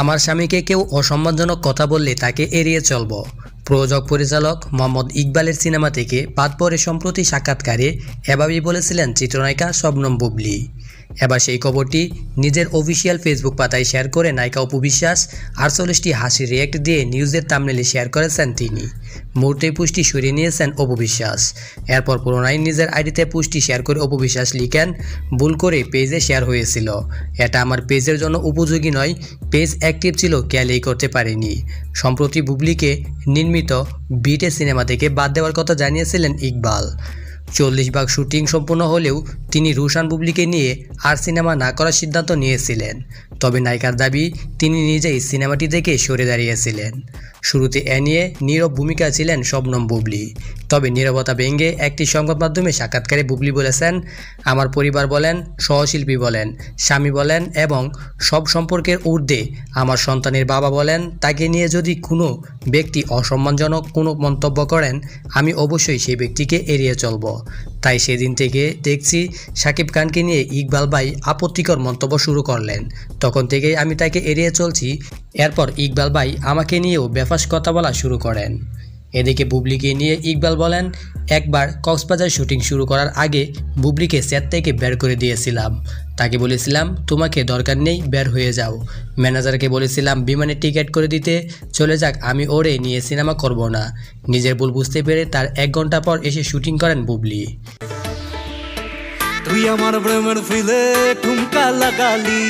আমার স্বামীকে কেউ অসম্মানজনক কথা বললে তাকে এড়িয়ে চলব। প্রযোজক পরিচালক মোহাম্মদ ইকবালের সিনেমা থেকে বাদ পড়ে সম্প্রতি সাক্ষাৎকারে এভাবেই বলেছিলেন চিত্রনায়িকা শবনম বুবলী। এবার সেই খবরটি নিজের অফিসিয়াল ফেসবুক পাতায় শেয়ার করে নায়িকা অপু বিশ্বাস 48টি হাসির রিয়েক্ট দিয়ে নিউজের থাম্বনেলে শেয়ার করেছেন তিনি। মুহূর্তেই পোস্টটি সরিয়ে নিয়েছেন অপু বিশ্বাস। এরপর পুনরায় নিজের আইডিতে পোস্টটি শেয়ার করে অপু বিশ্বাস লিখেন, ভুল করে পেজে শেয়ার হয়েছিল, এটা আমার পেজের জন্য উপযোগী নয়, পেজ অ্যাক্টিভ ছিল খেয়ালই করতে পারিনি। সম্প্রতি বুবলীকে নির্মিত বিটে সিনেমা থেকে বাদ দেওয়ার কথা জানিয়েছিলেন ইকবাল। 40 ভাগ শুটিং সম্পূর্ণ হলেও তিনি রুশান বুবলীকে নিয়ে আর সিনেমা না করার সিদ্ধান্ত নিয়েছিলেন। তবে নায়িকার দাবি তিনি নিজেই সিনেমাটি থেকে সরে দাঁড়িয়েছিলেন। শুরুতে এ নিয়ে নীরব ভূমিকা ছিলেন শবনম বুবলী। তবে নীরবতা ভেঙে একটি সংবাদ মাধ্যমে সাক্ষাৎকারে বুবলী বলেছেন, আমার পরিবার বলেন, সহশিল্পী বলেন, স্বামী বলেন এবং সব সম্পর্কের ঊর্ধ্বে আমার সন্তানের বাবা বলেন, তাকে নিয়ে যদি কোনো ব্যক্তি অসম্মানজনক কোনো মন্তব্য করেন আমি অবশ্যই সেই ব্যক্তিকে এড়িয়ে চলব। তাই সেদিন থেকে দেখছি শাকিব খানকে নিয়ে ইকবাল ভাই আপত্তিকর মন্তব্য শুরু করলেন, তখন থেকেই আমি তাকে এড়িয়ে চলছি। এরপর ইকবাল ভাই আমাকে নিয়েও বেফাস কথা বলা শুরু করেন। এদিকে বুবলীকে নিয়ে ইকবাল বলেন, একবার কক্সবাজার শুটিং শুরু করার আগে বুবলীকে সেট থেকে বের করে দিয়েছিলাম। তাকে বলেছিলাম তোমাকে দরকার নেই, বের হয়ে যাও। ম্যানেজারকে বলেছিলাম বিমানের টিকিট করে দিতে, চলে যাক, আমি ওরে নিয়ে সিনেমা করব না। নিজের ভুল বুঝতে পেরে তার 1 ঘন্টা পর এসে শুটিং করেন বুবলী। তুই আমার প্রেমের ফিলে ঠুমকা লাগালি।